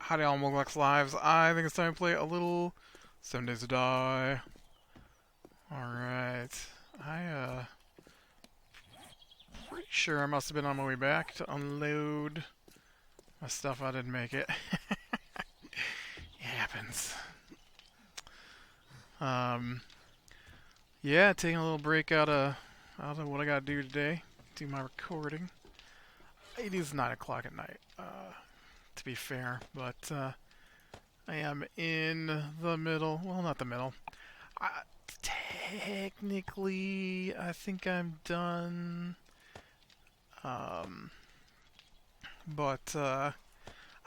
Hi to all Moglox Lives. I think it's time to play a little 7 Days to Die. Alright. Pretty sure I must have been on my way back to unload my stuff. I didn't make it. It happens. Um, yeah, taking a little break out of what I gotta do today. Do my recording. It is 9 o'clock at night, to be fair, but, I am in the middle. Well, not the middle. Technically, I think I'm done. Um, but I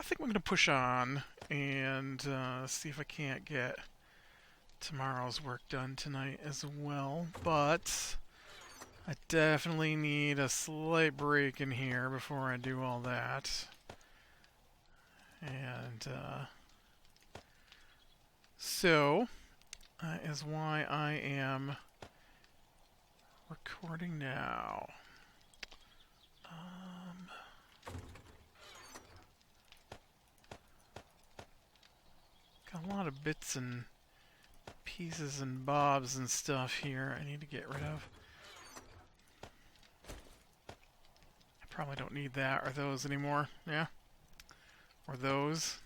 think I'm going to push on and see if I can't get tomorrow's work done tonight as well. But I definitely need a slight break in here before I do all that. And so that is why I am recording now. Got a lot of bits and pieces and bobs and stuff here I need to get rid of. I probably don't need that or those anymore. Yeah? Or those.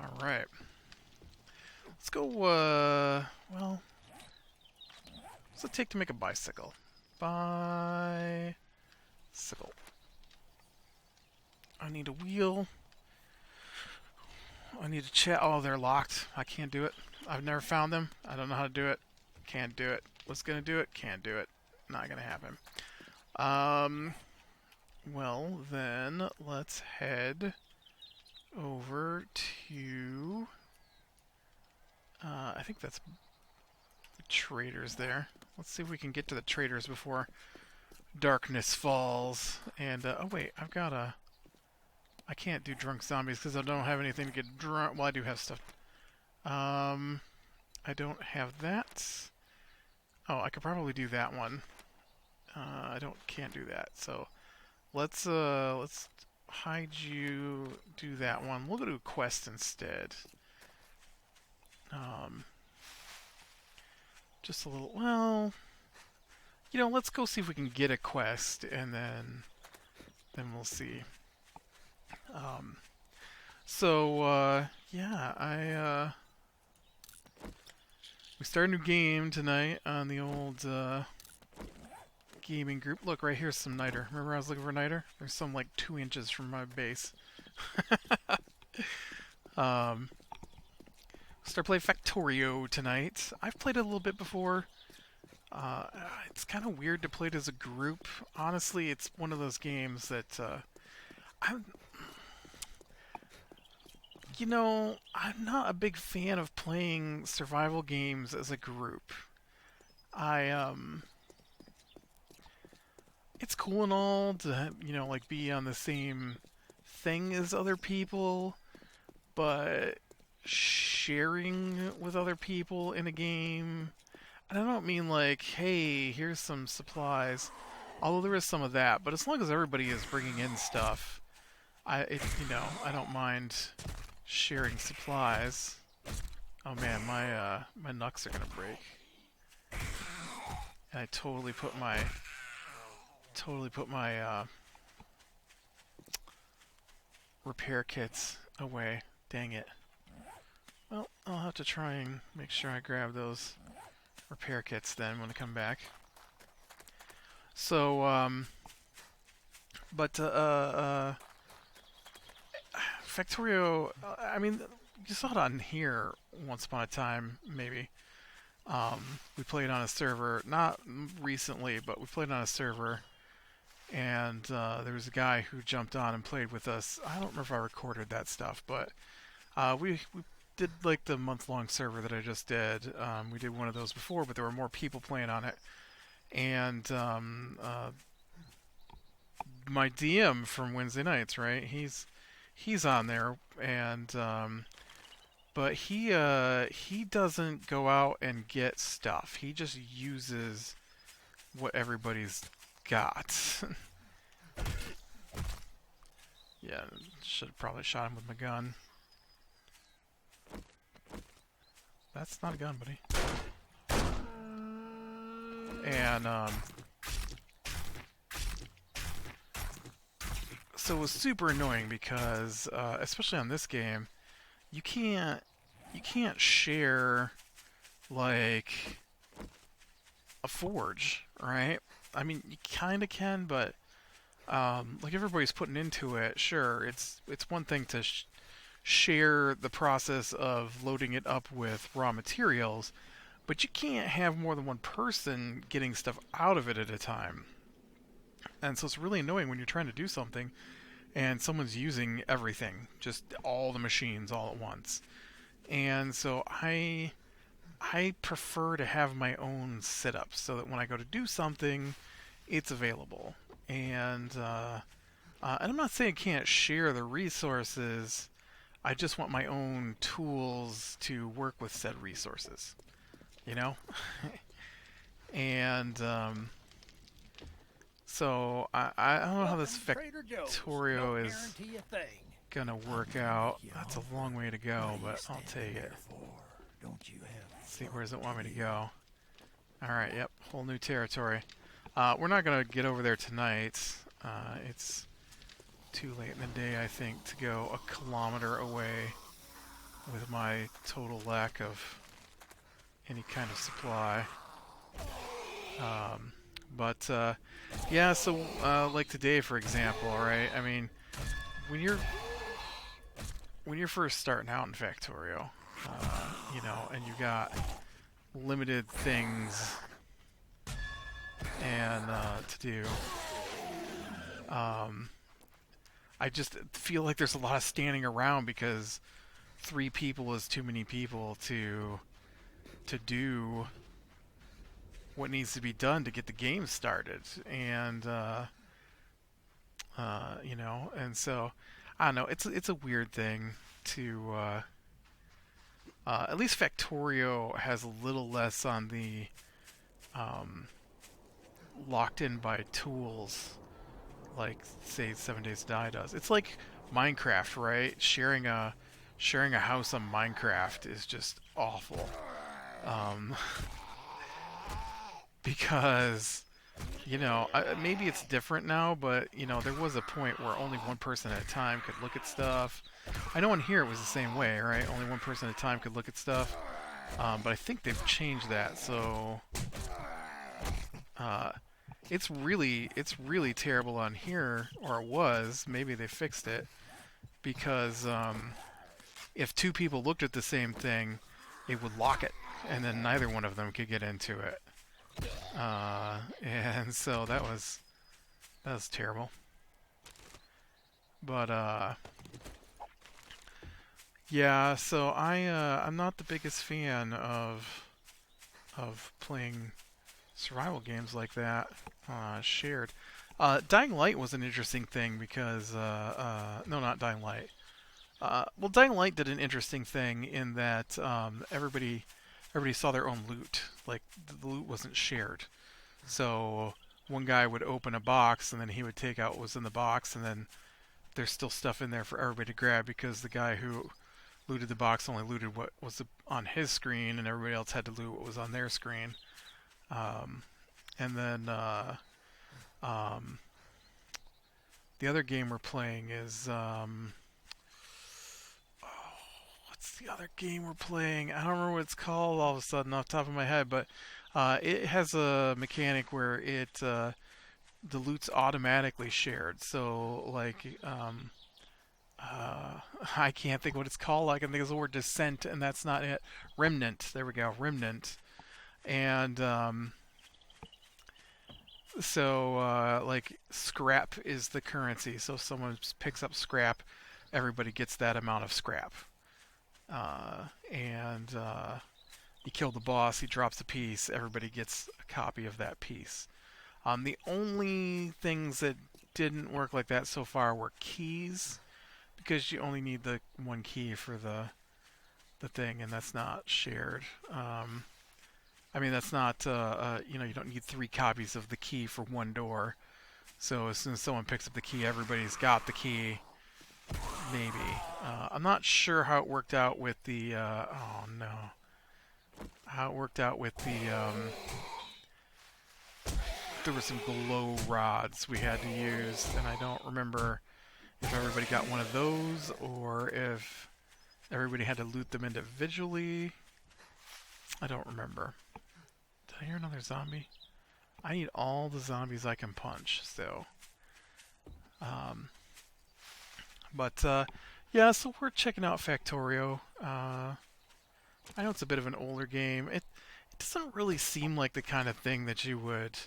Alright. Let's go, well, what's it take to make a bicycle? Bicycle. I need a wheel. I need a chat. Oh, they're locked. I can't do it. I've never found them. I don't know how to do it. Can't do it. What's gonna do it? Can't do it. Not gonna happen. Well, then, let's head over to... I think that's the traders there. Let's see if we can get to the traders before darkness falls. And, oh wait, I've got a... I can't do drunk zombies because I don't have anything to get drunk. Well, I do have stuff. I don't have that. Oh, I could probably do that one. Can't do that. So let's hide you. Do that one. We'll go to a quest instead. Just a little. Well, let's go see if we can get a quest, and then we'll see. Yeah, we start a new game tonight on the old gaming group. Look, right here's some niter. Remember I was looking for niter? There's some like 2 inches from my base. Start playing Factorio tonight. I've played it a little bit before. It's kind of weird to play it as a group. Honestly, it's one of those games that I'm not a big fan of playing survival games as a group. It's cool and all to, like be on the same thing as other people, but sharing with other people in a game, and I don't mean like, hey, here's some supplies, although there is some of that, but as long as everybody is bringing in stuff, I don't mind sharing supplies. Oh man, my knucks are gonna break. And I totally put my repair kits away. Dang it. Well, I'll have to try and make sure I grab those repair kits then when I come back. So, Factorio, I mean, you saw it on here once upon a time, maybe. We played on a server, not recently, but we played on a server, and there was a guy who jumped on and played with us. I don't remember if I recorded that stuff, but we did like the month-long server that I just did. We did one of those before, but there were more people playing on it. And my DM from Wednesday nights, right? He's on there, and but he doesn't go out and get stuff. He just uses what everybody's got. Yeah, should have probably shot him with my gun. That's not a gun, buddy. And so it was super annoying because, especially on this game, you can't share like a forge, right? I mean, you kind of can, but like everybody's putting into it. Sure, it's one thing to share the process of loading it up with raw materials, but you can't have more than one person getting stuff out of it at a time. And so it's really annoying when you're trying to do something and someone's using everything, just all the machines all at once. And so I prefer to have my own setup so that when I go to do something, it's available. And I'm not saying I can't share the resources. I just want my own tools to work with said resources. You know, and so I don't know how this Factorio is gonna work out. That's a long way to go, but I'll take it. Let's see, where does it want me to go? Alright, yep, whole new territory. We're not gonna get over there tonight. It's too late in the day, I think, to go a kilometer away with my total lack of any kind of supply. But yeah, so like today, for example, right? I mean, when you're first starting out in Factorio, you know, and you got limited things and to do, I just feel like there's a lot of standing around because 3 people is too many people to do what needs to be done to get the game started. And you know, and so I don't know. It's a weird thing to. At least Factorio has a little less on the um, locked in by tools, like say 7 Days to Die does. It's like Minecraft, right? Sharing a house on Minecraft is just awful, um, because you know, maybe it's different now, but you know, there was a point where only one person at a time could look at stuff. I know in here it was the same way, right? Only one person at a time could look at stuff. But I think they've changed that, so uh, it's really terrible on here, or it was. Maybe they fixed it because if 2 people looked at the same thing, it would lock it, and then neither one of them could get into it. And so that was terrible. But yeah, so I'm not the biggest fan of playing survival games like that shared. Dying Light was an interesting thing because no, not Dying Light. Well, Dying Light did an interesting thing in that everybody saw their own loot. Like the loot wasn't shared. So one guy would open a box and then he would take out what was in the box, and then there's still stuff in there for everybody to grab because the guy who looted the box only looted what was on his screen, and everybody else had to loot what was on their screen. Um, and then um, the other game we're playing is what's the other game we're playing? I don't remember what it's called all of a sudden off the top of my head, but it has a mechanic where the loot's automatically shared. So like I can't think what it's called. I can think of the word descent, and that's not it. Remnant. There we go. Remnant. And so like scrap is the currency. So if someone picks up scrap, everybody gets that amount of scrap. And you kill the boss, he drops a piece, everybody gets a copy of that piece. The only things that didn't work like that so far were keys, because you only need the one key for the thing, and that's not shared. I mean, that's not you know, you don't need 3 copies of the key for one door. So as soon as someone picks up the key, everybody's got the key. Maybe. I'm not sure how it worked out with the. Oh no. How it worked out with the. There were some glow rods we had to use, and I don't remember if everybody got one of those or if everybody had to loot them individually. I don't remember. Did I hear another zombie? I need all the zombies I can punch still. Um, but yeah, so we're checking out Factorio. I know it's a bit of an older game. It doesn't really seem like the kind of thing that you would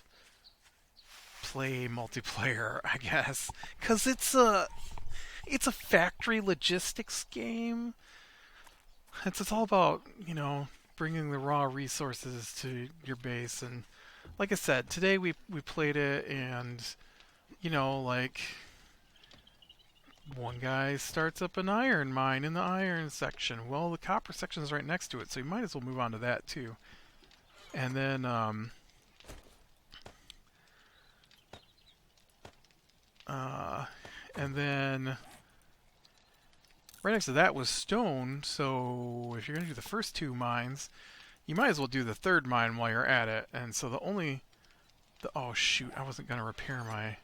play multiplayer, I guess, because it's a factory logistics game. It's all about, bringing the raw resources to your base. And like I said, today we played it, and like one guy starts up an iron mine in the iron section. Well, the copper section is right next to it, so you might as well move on to that too. And then uh, and then right next to that was stone. So if you're gonna do the first two mines, you might as well do the third mine while you're at it. And so oh shoot, I wasn't gonna repair my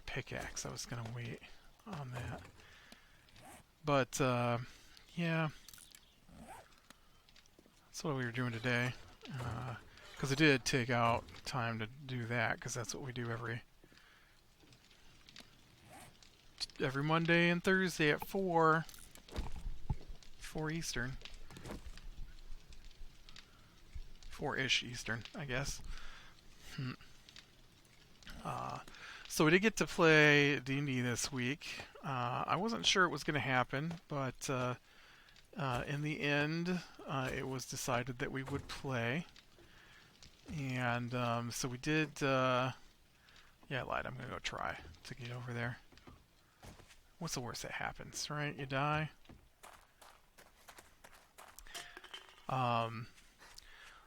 pickaxe. I was gonna wait on that. But yeah, that's what we were doing today. Because it did take out time to do that, because that's what we do every Monday and Thursday at 4 Eastern. 4-ish Eastern, I guess. So we did get to play D&D this week. I wasn't sure it was going to happen, but in the end, it was decided that we would play. And so we did. Yeah, I lied. I'm going to go try to get over there. What's the worst that happens, right? You die.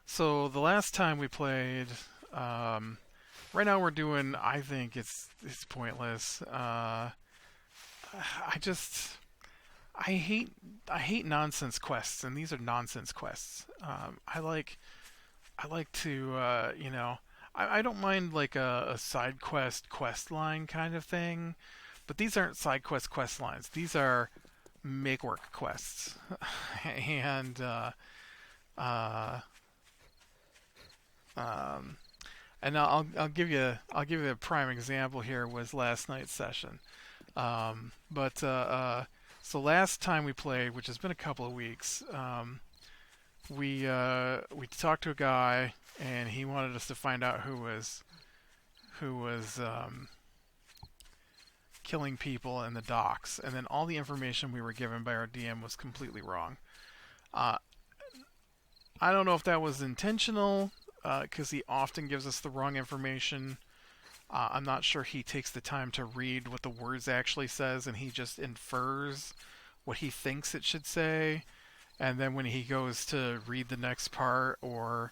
So the last time we played, right now we're doing. I think it's pointless. I hate nonsense quests, and these are nonsense quests. I like to I don't mind like a side quest line kind of thing, but these aren't side quest lines. These are make work quests, and um, and I'll give you a prime example here was last night's session. So last time we played, which has been a couple of weeks, we talked to a guy, and he wanted us to find out who was killing people in the docks, and then all the information we were given by our DM was completely wrong. I don't know if that was intentional, because he often gives us the wrong information. I'm not sure he takes the time to read what the words actually says, and he just infers what he thinks it should say. And then when he goes to read the next part or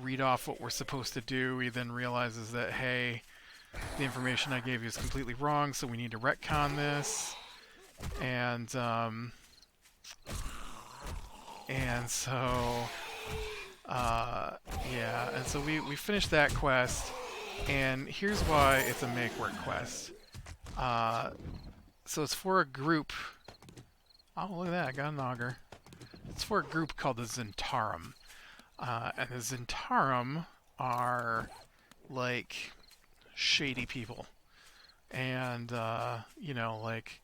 read off what we're supposed to do, he then realizes that, hey, the information I gave you is completely wrong, so we need to retcon this. And so yeah, and so we finished that quest, and here's why it's a make work quest. So it's for a group. Oh, look at that, I got an auger. It's for a group called the Zentarum. And the Zentarum are like shady people. And, like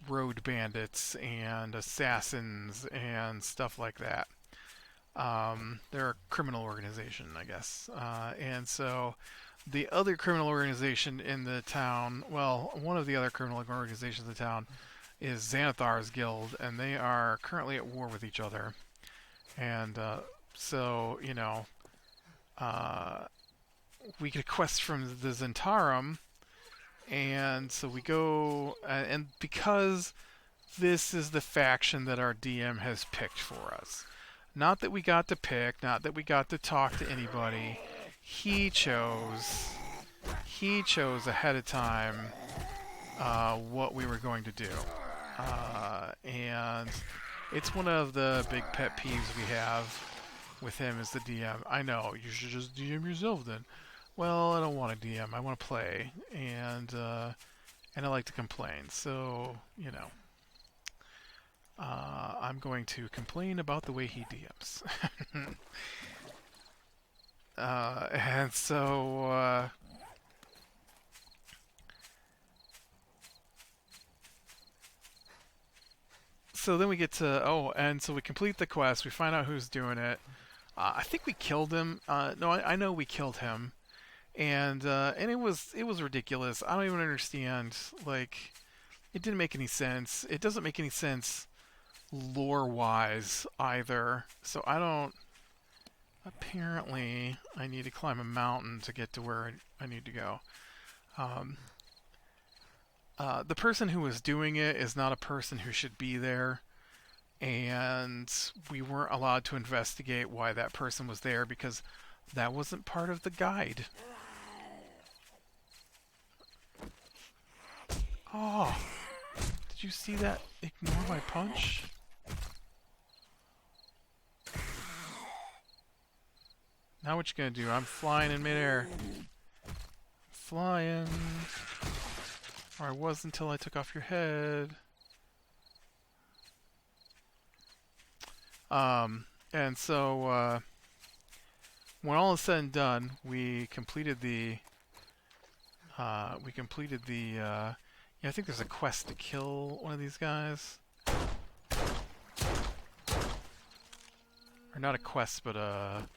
road bandits and assassins and stuff like that. They're a criminal organization, I guess. And so the other criminal organization in the town, well, one of the other criminal organizations in the town is Xanathar's Guild, and they are currently at war with each other. And so, we get a quest from the Zentarum, and so we go, and because this is the faction that our DM has picked for us. Not that we got to pick, not that we got to talk to anybody. He chose ahead of time what we were going to do. And it's one of the big pet peeves we have with him as the DM. I know, you should just DM yourself then. Well, I don't want to DM. I want to play, and I like to complain. So, I'm going to complain about the way he DMs. And so, so then we get to, and so we complete the quest. We find out who's doing it. I think we killed him. No, I know we killed him, and it was ridiculous. I don't even understand. Like, it didn't make any sense. It doesn't make any sense lore-wise either. So I don't. Apparently, I need to climb a mountain to get to where I need to go. Um, the person who was doing it is not a person who should be there, and we weren't allowed to investigate why that person was there because that wasn't part of the guide. Oh, did you see that? Ignore my punch? Now what you gonna do? I'm flying in midair. Flying. Or I was until I took off your head. And so, when all is said and done, we completed the, yeah, I think there's a quest to kill one of these guys. Or not a quest, but a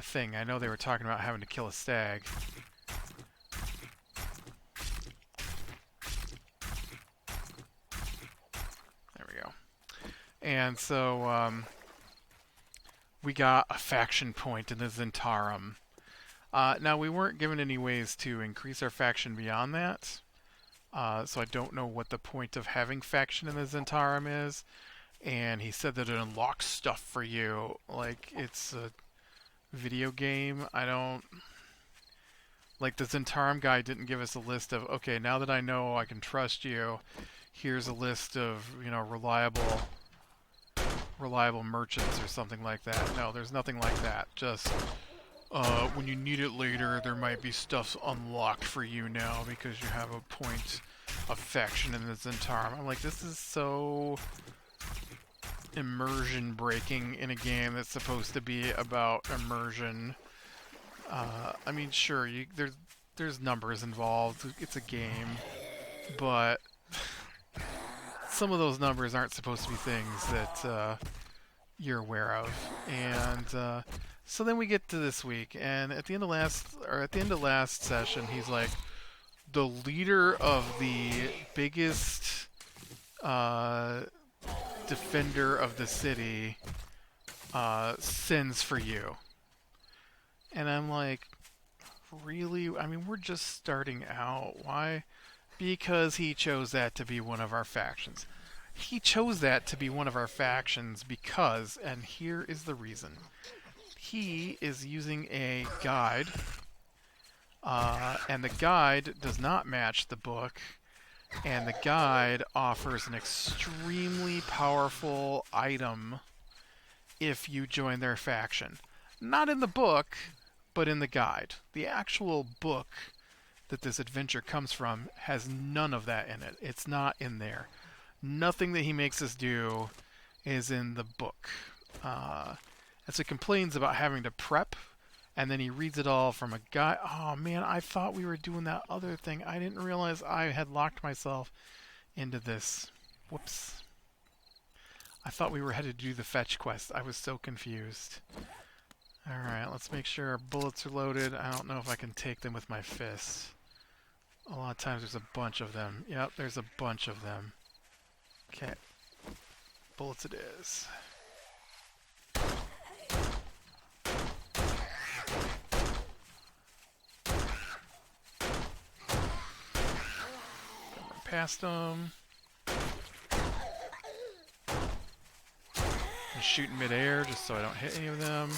thing. I know they were talking about having to kill a stag. There we go. And so, we got a faction point in the Zentarum. Now, we weren't given any ways to increase our faction beyond that. So I don't know what the point of having faction in the Zentarum is. And he said that it unlocks stuff for you. Like, it's a video game. I don't... Like, the Zentarum guy didn't give us a list of, okay, now that I know I can trust you, here's a list of, reliable merchants or something like that. No, there's nothing like that. Just, when you need it later, there might be stuff unlocked for you now because you have a point of faction in the Zentarum. I'm like, this is so immersion breaking in a game that's supposed to be about immersion. I mean, sure, there's numbers involved. It's a game, but some of those numbers aren't supposed to be things that you're aware of. And so then we get to this week, and at the end of last session, he's like, the leader of the biggest defender of the city sends for you. And I'm like, really? I mean, we're just starting out. Why? Because he chose that to be one of our factions. He chose that to be one of our factions because, and here is the reason, he is using a guide, and the guide does not match the book, and the guide offers an extremely powerful item if you join their faction. Not in the book, but in the guide. The actual book that this adventure comes from has none of that in it. It's not in there. Nothing that he makes us do is in the book. And so he complains about having to prep, and then he reads it all from a guide. Oh man, I thought we were doing that other thing. I didn't realize I had locked myself into this. Whoops. I thought we were headed to do the fetch quest. I was so confused. Alright, let's make sure our bullets are loaded. I don't know if I can take them with my fists. A lot of times there's a bunch of them. Yep, there's a bunch of them. Okay. Bullets it is. Run past them. And shoot in midair just so I don't hit any of them.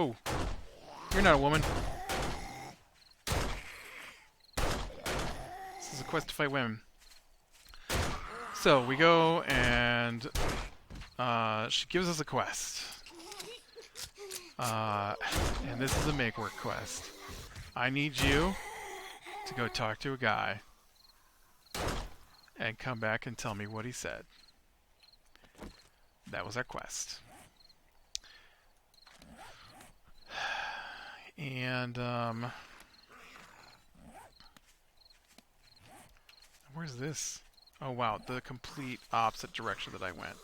Whoa, you're not a woman. This is a quest to fight women. So we go and she gives us a quest. And this is a make work quest. I need you to go talk to a guy and come back and tell me what he said. That was our quest. And where's this? Oh wow, the complete opposite direction that I went.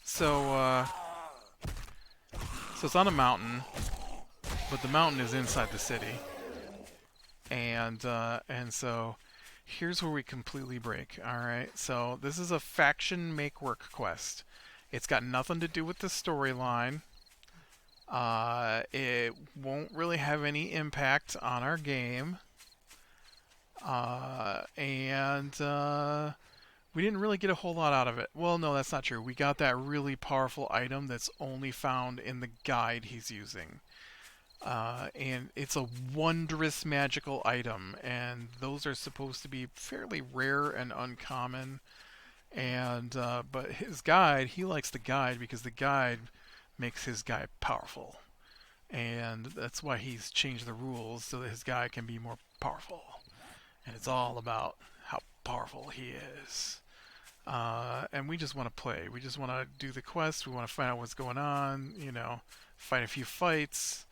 So it's on a mountain, but the mountain is inside the city. And so here's where we completely break. Alright, so this is a faction make work quest. It's got nothing to do with the storyline. It won't really have any impact on our game. We didn't really get a whole lot out of it. Well, no, that's not true. We got that really powerful item that's only found in the guide he's using. And it's a wondrous magical item, and those are supposed to be fairly rare and uncommon. And but his guide, he likes the guide because the guide makes his guy powerful, and that's why he's changed the rules so that his guy can be more powerful. And it's all about how powerful he is. And we just want to play. We just want to do the quest. We want to find out what's going on. You know, fight a few fights,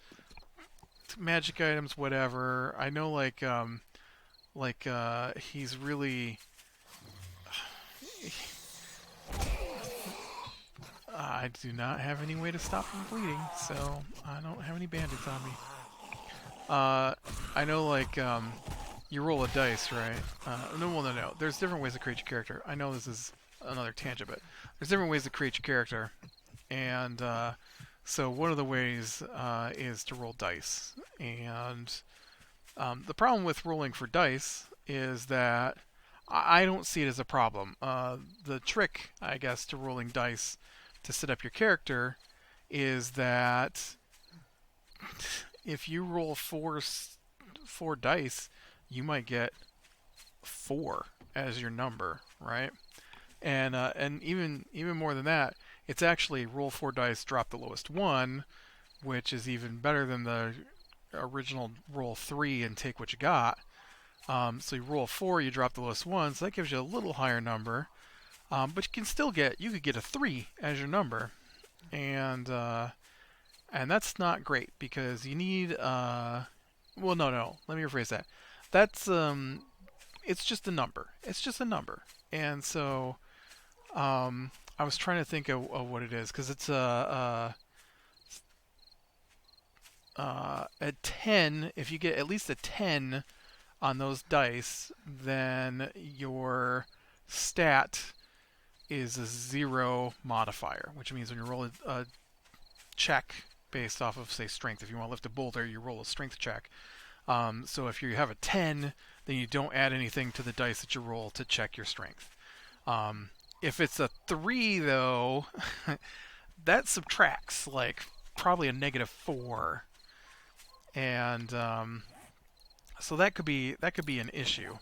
magic items, whatever. I know, he's really. I do not have any way to stop from bleeding, so I don't have any bandits on me. I know, you roll a dice, right? No. There's different ways to create your character. I know this is another tangent, but there's different ways to create your character. And so one of the ways is to roll dice. And the problem with rolling for dice is that I don't see it as a problem. The trick, I guess, to rolling dice to set up your character is that if you roll four dice, you might get 4 as your number, right? And even more than that, it's actually roll 4 dice, drop the lowest one, which is even better than the original roll 3 and take what you got. So you roll 4, you drop the lowest one, so that gives you a little higher number. But you could get a 3 as your number, and that's not great because you need well, no, let me rephrase that. That's it's just a number. It's just a number, and so I was trying to think of what it is because it's a 10. If you get at least a 10 on those dice, then your stat is a 0 modifier, which means when you roll a check based off of, say, strength, if you want to lift a boulder, you roll a strength check. So if you have a 10, then you don't add anything to the dice that you roll to check your strength. If it's a 3, though, that subtracts, probably a -4. And so that could be an issue.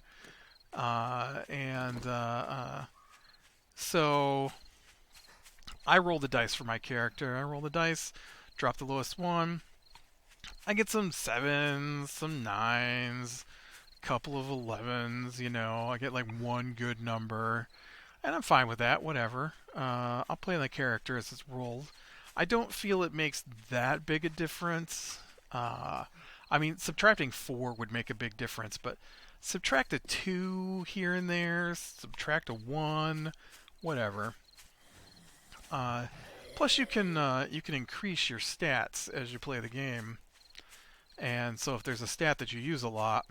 So I roll the dice for my character. I roll the dice, drop the lowest one. I get some 7s, some 9s, a couple of 11s, I get one good number. And I'm fine with that, whatever. I'll play the character as it's rolled. I don't feel it makes that big a difference. Subtracting 4 would make a big difference, but subtract a 2 here and there, subtract a 1, whatever. Plus, you can increase your stats as you play the game, and so if there's a stat that you use a lot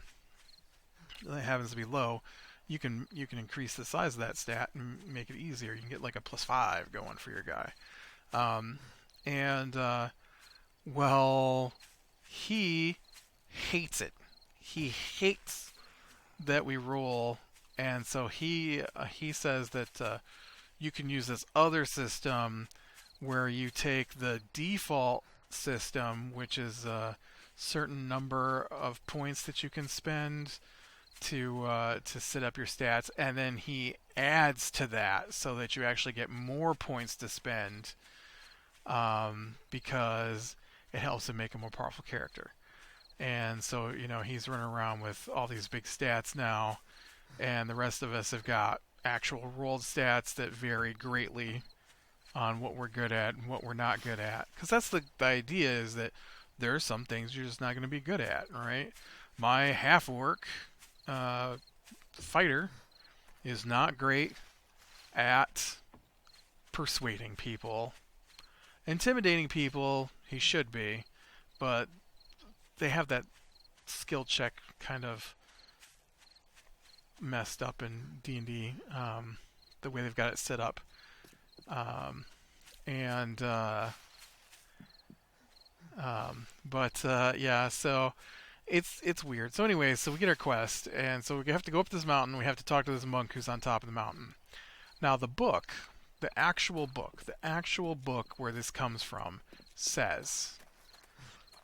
that happens to be low, you can increase the size of that stat and make it easier. You can get a +5 going for your guy, well, he hates it. He hates that we roll, and so he says that you can use this other system where you take the default system, which is a certain number of points that you can spend to set up your stats, and then he adds to that so that you actually get more points to spend, because it helps him make a more powerful character. And so, he's running around with all these big stats now, and the rest of us have got actual rolled stats that vary greatly on what we're good at and what we're not good at. Because that's the idea, is that there are some things you're just not going to be good at, right? My half-orc fighter is not great at persuading people. Intimidating people, he should be, but they have that skill check kind of messed up in D&D, the way they've got it set up. And yeah, so it's weird. So anyway, so we get our quest, and so we have to go up this mountain. We have to talk to this monk who's on top of the mountain. Now the book, the actual book where this comes from, says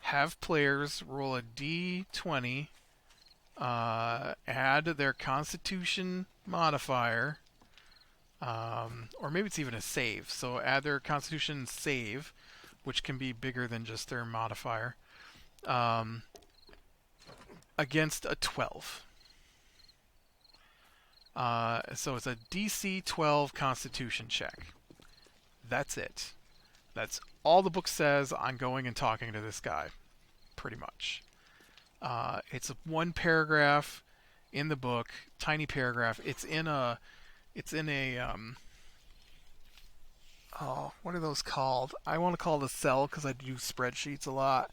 have players roll a d20, add their Constitution modifier, or maybe it's even a save. So add their Constitution save, which can be bigger than just their modifier, against a 12. So it's a DC 12 Constitution check. That's it. That's all the book says on going and talking to this guy, pretty much. It's one paragraph in the book, tiny paragraph. It's in a oh, what are those called? I want to call it a cell because I do spreadsheets a lot.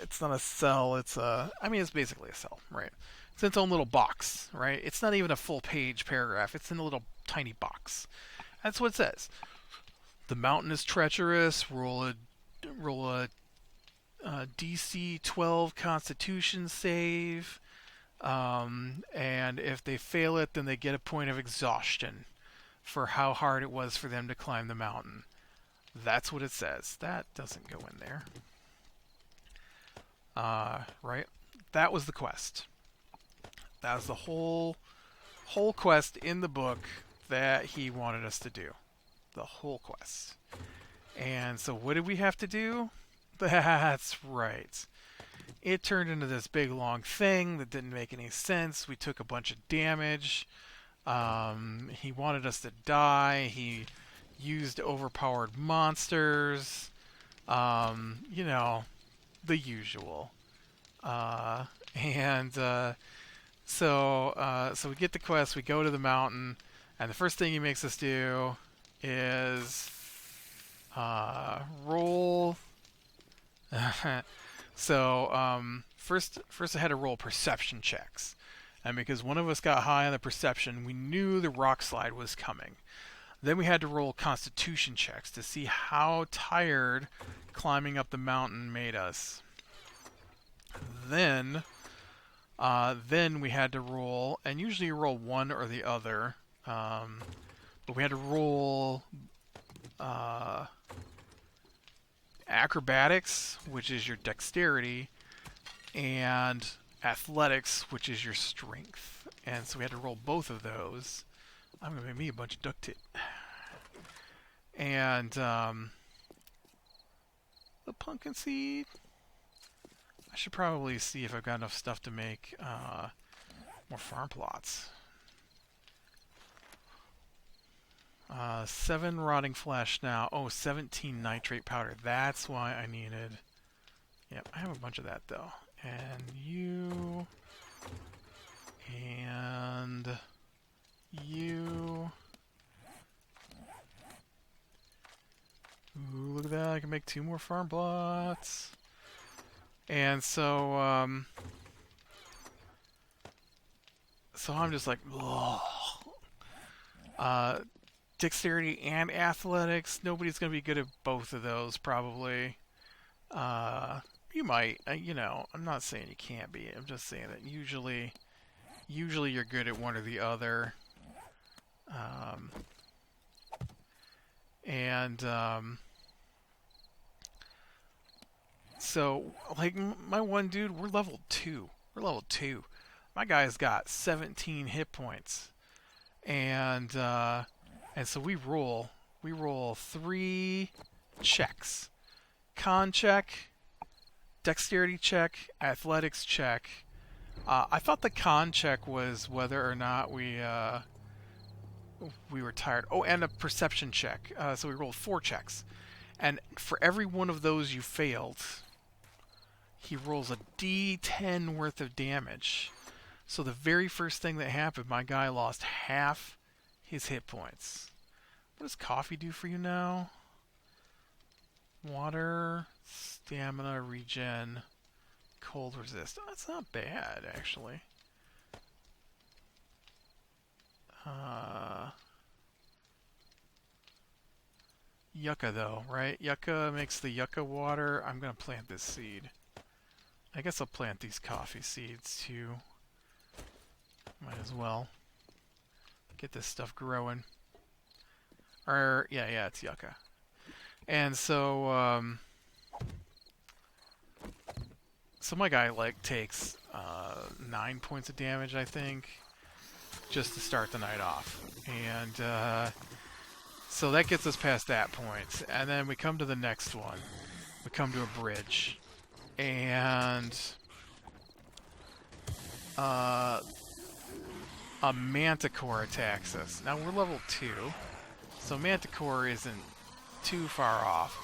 It's not a cell. It's basically a cell, right? It's its own little box, right? It's not even a full page paragraph. It's in a little tiny box. That's what it says. The mountain is treacherous. Roll a DC 12 Constitution save, and if they fail it, then they get a point of exhaustion for how hard it was for them to climb the mountain. That's what it says. That doesn't go in there. Right? That was the quest. That was the whole quest in the book that he wanted us to do. The whole quest. And so what did we have to do? That's right. It turned into this big long thing that didn't make any sense. We took a bunch of damage. He wanted us to die. He used overpowered monsters. The usual. So we get the quest. We go to the mountain, and the first thing he makes us do is roll. First I had to roll perception checks, and because one of us got high on the perception, we knew the rock slide was coming. Then we had to roll constitution checks to see how tired climbing up the mountain made us. Then we had to roll, and usually you roll one or the other, but we had to roll acrobatics, which is your dexterity, and athletics, which is your strength. And so we had to roll both of those. I'm going to make me a bunch of duct tape. And the pumpkin seed. I should probably see if I've got enough stuff to make more farm plots. 7 rotting flesh now. Oh, 17 nitrate powder. That's why I needed... Yep, I have a bunch of that, though. And you... And... You... Ooh, look at that. I can make 2 more farm plots. And so, so I'm just like, dexterity and athletics. Nobody's going to be good at both of those, probably. You might, I'm not saying you can't be. I'm just saying that usually you're good at one or the other. And so, like, my one dude, we're level 2. We're level 2. My guy's got 17 hit points. And so we roll 3 checks. Con check, dexterity check, athletics check. I thought the con check was whether or not we were tired. Oh, and a perception check. So we rolled 4 checks. And for every one of those you failed, he rolls a d10 worth of damage. So the very first thing that happened, my guy lost half his hit points. What does coffee do for you now? Water, stamina, regen, cold resist. Oh, that's not bad, actually. Yucca, though, right? Yucca makes the yucca water. I'm going to plant this seed. I guess I'll plant these coffee seeds, too. Might as well. Get this stuff growing. Yeah, it's yucca. And so, so my guy, like, takes 9 points of damage, I think, just to start the night off. And so that gets us past that point. And then we come to the next one. We come to a bridge. And a manticore attacks us. Now we're level 2, so manticore isn't too far off.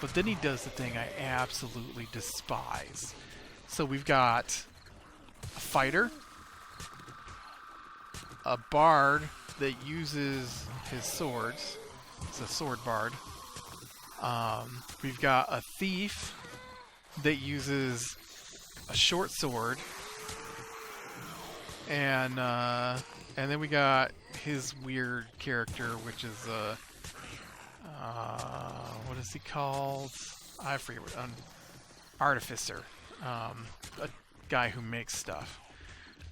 But then he does the thing I absolutely despise. So we've got a fighter, a bard that uses his swords. It's a sword bard. We've got a thief that uses a short sword. And then we got his weird character, which is what is he called? I forget what. Artificer, a guy who makes stuff.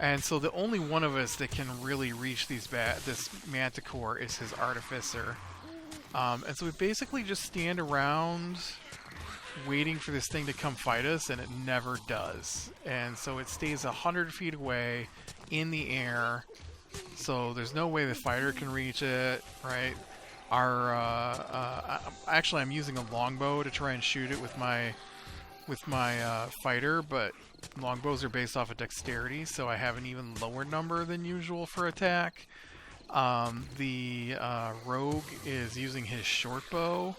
And so the only one of us that can really reach this manticore is his artificer. And so we basically just stand around waiting for this thing to come fight us, and it never does. And so it stays 100 feet away in the air, so there's no way the fighter can reach it, right? Actually, I'm using a longbow to try and shoot it with my fighter, but longbows are based off of dexterity, so I have an even lower number than usual for attack. The rogue is using his short bow,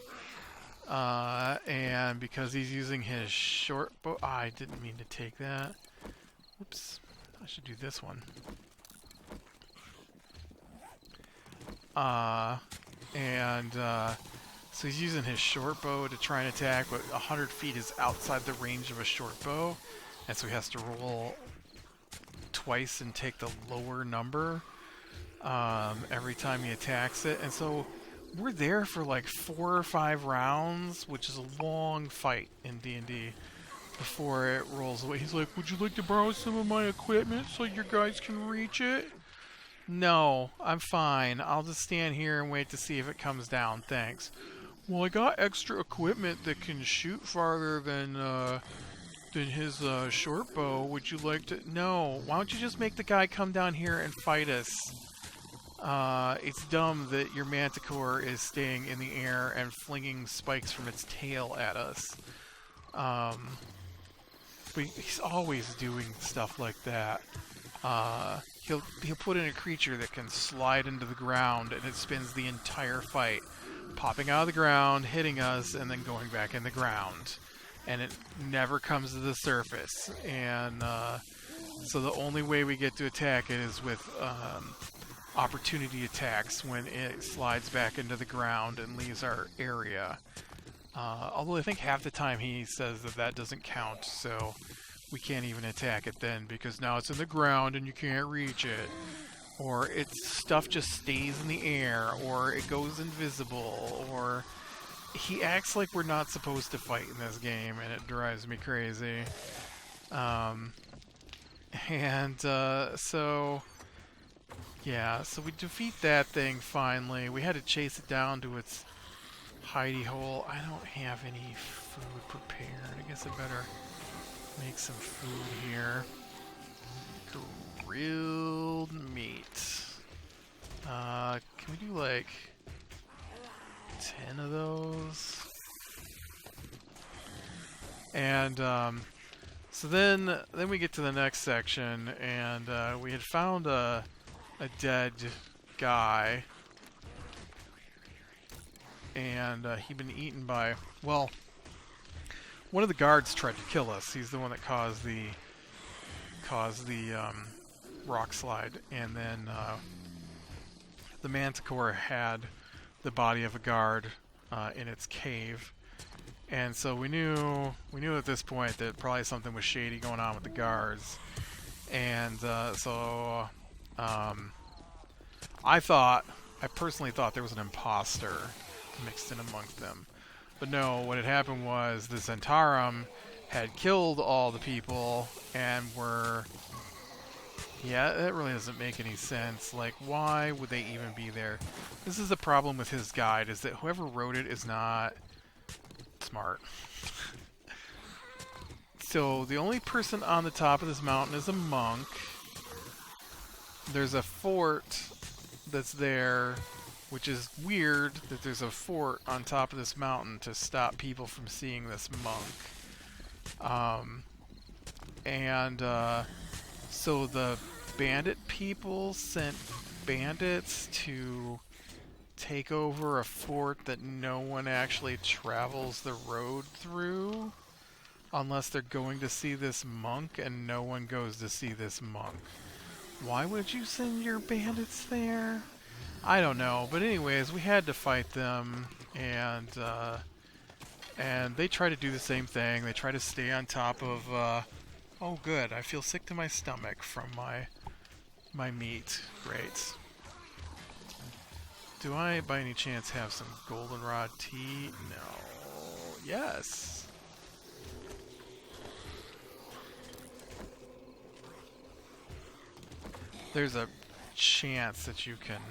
and because he's using his short bow, I didn't mean to take that. Oops, I should do this one. So he's using his short bow to try and attack, but 100 feet is outside the range of a short bow, and so he has to roll twice and take the lower number every time he attacks it. And so we're there for like 4 or 5 rounds, which is a long fight in D&D, before it rolls away. He's like, "Would you like to borrow some of my equipment so your guys can reach it?" No, I'm fine. I'll just stand here and wait to see if it comes down. Thanks. Well, I got extra equipment that can shoot farther than his short bow. Would you like to? No. Why don't you just make the guy come down here and fight us? It's dumb that your manticore is staying in the air and flinging spikes from its tail at us. But he's always doing stuff like that. He'll put in a creature that can slide into the ground, and it spends the entire fight popping out of the ground, hitting us, and then going back in the ground. And it never comes to the surface. And so the only way we get to attack it is with opportunity attacks when it slides back into the ground and leaves our area. Although I think half the time he says that doesn't count, so we can't even attack it then, because now it's in the ground and you can't reach it. Or its stuff just stays in the air, or it goes invisible, or he acts like we're not supposed to fight in this game, and it drives me crazy. So we defeat that thing finally. We had to chase it down to its hidey hole. I don't have any food prepared. I guess I better make some food here. Grilled meat. Can we do like 10 of those? And so then we get to the next section, and we had found a dead guy, and he'd been eaten by, well, one of the guards tried to kill us. He's the one that caused the rock slide, and then the Manticore had the body of a guard in its cave, and so we knew at this point that probably something was shady going on with the guards, and so I personally thought there was an imposter mixed in amongst them. But no, what had happened was the Zentarum had killed all the people and were... Yeah, that really doesn't make any sense. Like, why would they even be there? This is the problem with his guide, is that whoever wrote it is not smart. So, the only person on the top of this mountain is a monk. There's a fort that's there, which is weird that there's a fort on top of this mountain to stop people from seeing this monk. So the bandit people sent bandits to take over a fort that no one actually travels the road through unless they're going to see this monk, and no one goes to see this monk. Why would you send your bandits there? I don't know, but anyways, we had to fight them, and they try to do the same thing. They try to stay on top of, oh good, I feel sick to my stomach from my meat. Great. Do I, by any chance, have some goldenrod tea? No. Yes. There's a chance that you can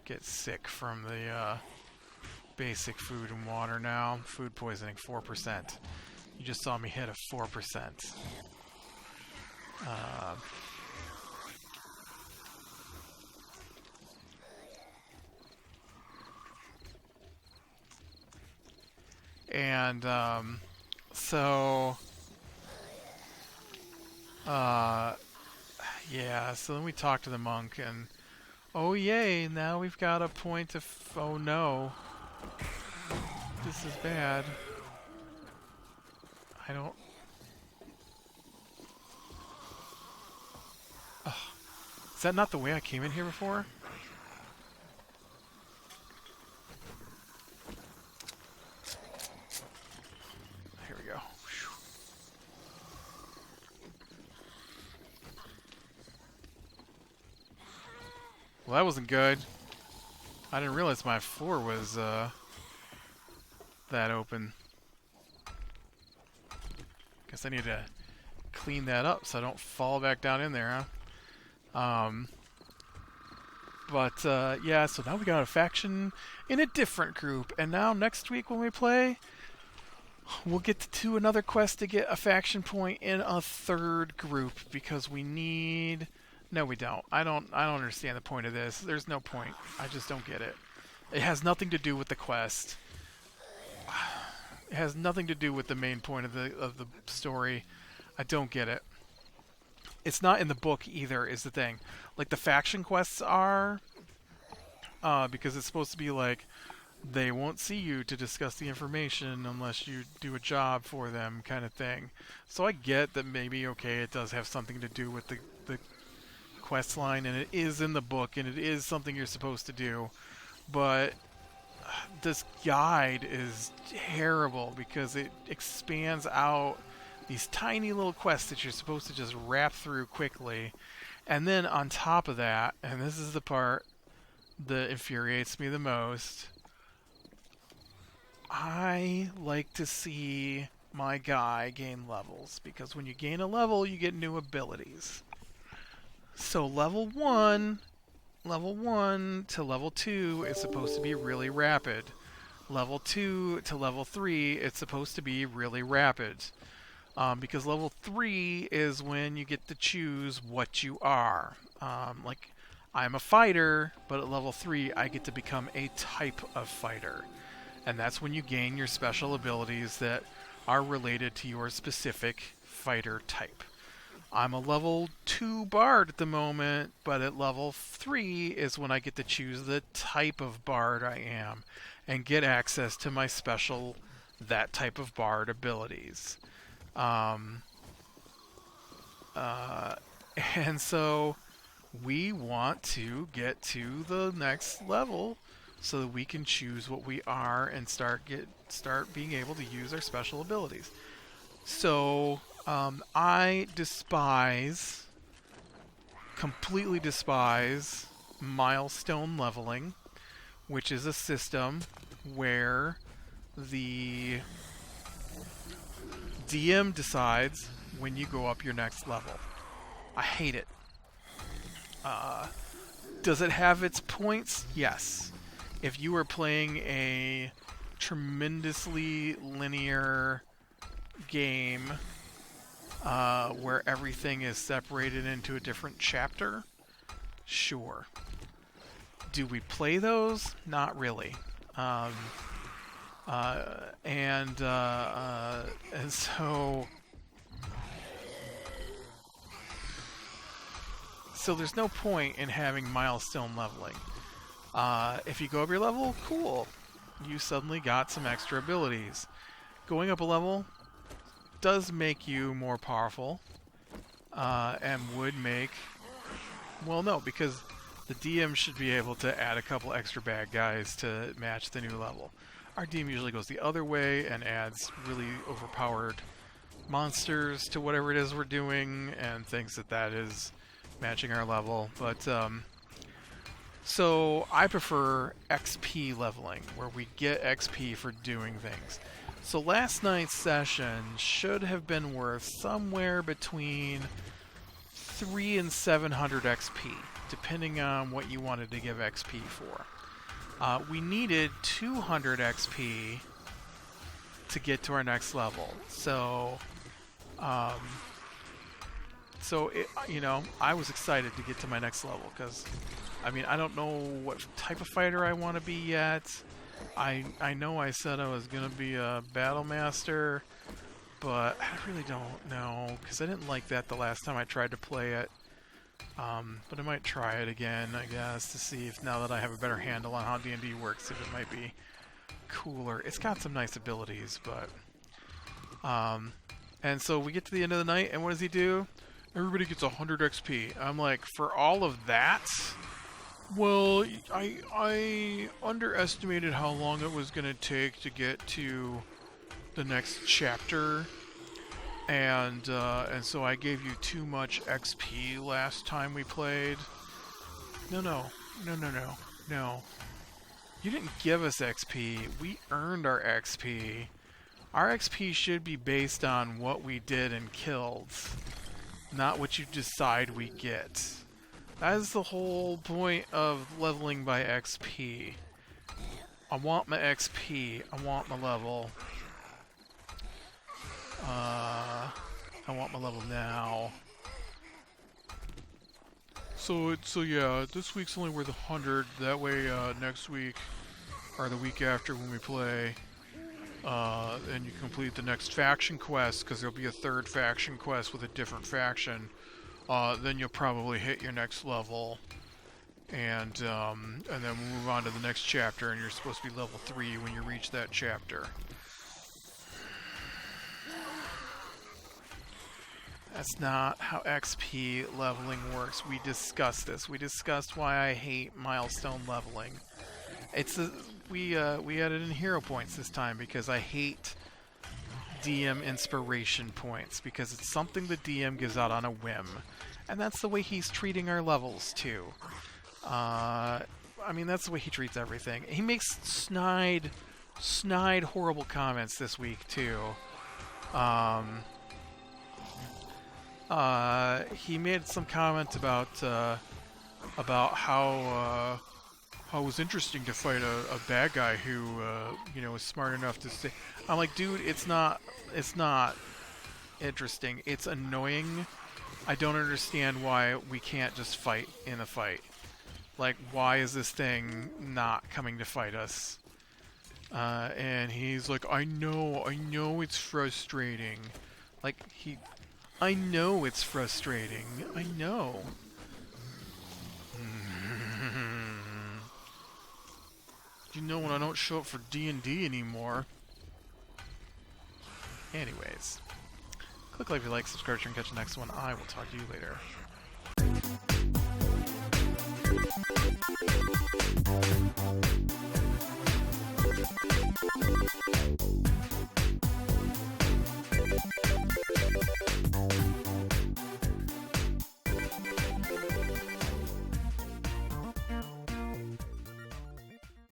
get sick from the basic food and water now. Food poisoning, 4%. You just saw me hit a 4%. Yeah, so then we talked to the monk, and oh yay, now we've got a point of, oh no, this is bad. I don't... Ugh. Is that not the way I came in here before? Here we go. Well, that wasn't good. I didn't realize my floor was that open. Guess I need to clean that up so I don't fall back down in there, huh? Yeah, so now we got a faction in a different group, and now next week when we play, we'll get to another quest to get a faction point in a third group, because we need... No, we don't. I don't understand the point of this. There's no point. I just don't get it. It has nothing to do with the quest. It has nothing to do with the main point of the story. I don't get it. It's not in the book either, is the thing. Like, the faction quests are, because it's supposed to be like, they won't see you to discuss the information unless you do a job for them, kind of thing. So I get that maybe, okay, it does have something to do with the quest line, and it is in the book, and it is something you're supposed to do, but this guide is terrible because it expands out these tiny little quests that you're supposed to just wrap through quickly, and then on top of that, and this is the part that infuriates me the most, I like to see my guy gain levels, because when you gain a level, you get new abilities. So level 1 level 1 to level 2 is supposed to be really rapid. Level 2 to level 3, it's supposed to be really rapid. Because level 3 is when you get to choose what you are. Like, I'm a fighter, but at level 3, I get to become a type of fighter. And that's when you gain your special abilities that are related to your specific fighter type. I'm a level 2 bard at the moment, but at level 3 is when I get to choose the type of bard I am and get access to my special that type of bard abilities. Um, uh, and so we want to get to the next level so that we can choose what we are and start being able to use our special abilities. So I completely despise milestone leveling, which is a system where the DM decides when you go up your next level. I hate it. Does it have its points? Yes. If you are playing a tremendously linear game where everything is separated into a different chapter, sure. Do we play those? Not really. And so there's no point in having milestone leveling. If you go up your level, cool. You suddenly got some extra abilities. Going up a level does make you more powerful, and would make... Well, no, because the DM should be able to add a couple extra bad guys to match the new level. Our DM usually goes the other way and adds really overpowered monsters to whatever it is we're doing and thinks that is matching our level. But so I prefer XP leveling, where we get XP for doing things. So last night's session should have been worth somewhere between 300 and 700 XP, depending on what you wanted to give XP for. We needed 200 XP to get to our next level. So, I was excited to get to my next level because, I don't know what type of fighter I want to be yet. I know I said I was going to be a battle master, but I really don't know because I didn't like that the last time I tried to play it. But I might try it again, I guess, to see if now that I have a better handle on how D&D works, if it might be cooler. It's got some nice abilities, but... and so we get to the end of the night, and what does he do? Everybody gets 100 XP. I'm like, for all of that? Well, I underestimated how long it was going to take to get to the next chapter. And so I gave you too much XP last time we played. No. You didn't give us XP. We earned our XP. Our XP should be based on what we did and killed, not what you decide we get. That is the whole point of leveling by XP. I want my XP. I want my level. I want my level now. So yeah, this week's only worth 100. That way, next week or the week after when we play, and you complete the next faction quest, because there'll be a third faction quest with a different faction. Then you'll probably hit your next level, and then we'll move on to the next chapter, and you're supposed to be level 3 when you reach that chapter. That's not how XP leveling works. We discussed this. We discussed why I hate milestone leveling. We added in hero points this time because I hate DM inspiration points, because it's something the DM gives out on a whim. And that's the way he's treating our levels, too. That's the way he treats everything. He makes snide, horrible comments this week, too. He made some comment about about how it was interesting to fight a bad guy who you know, was smart enough to say. I'm like, dude, it's not interesting. It's annoying. I don't understand why we can't just fight in a fight. Like, why is this thing not coming to fight us? And he's like, I know it's frustrating. Like, I know it's frustrating. I know. You know when I don't show up for D&D anymore. Anyways, click like if you like, subscribe, and catch the next one. I will talk to you later.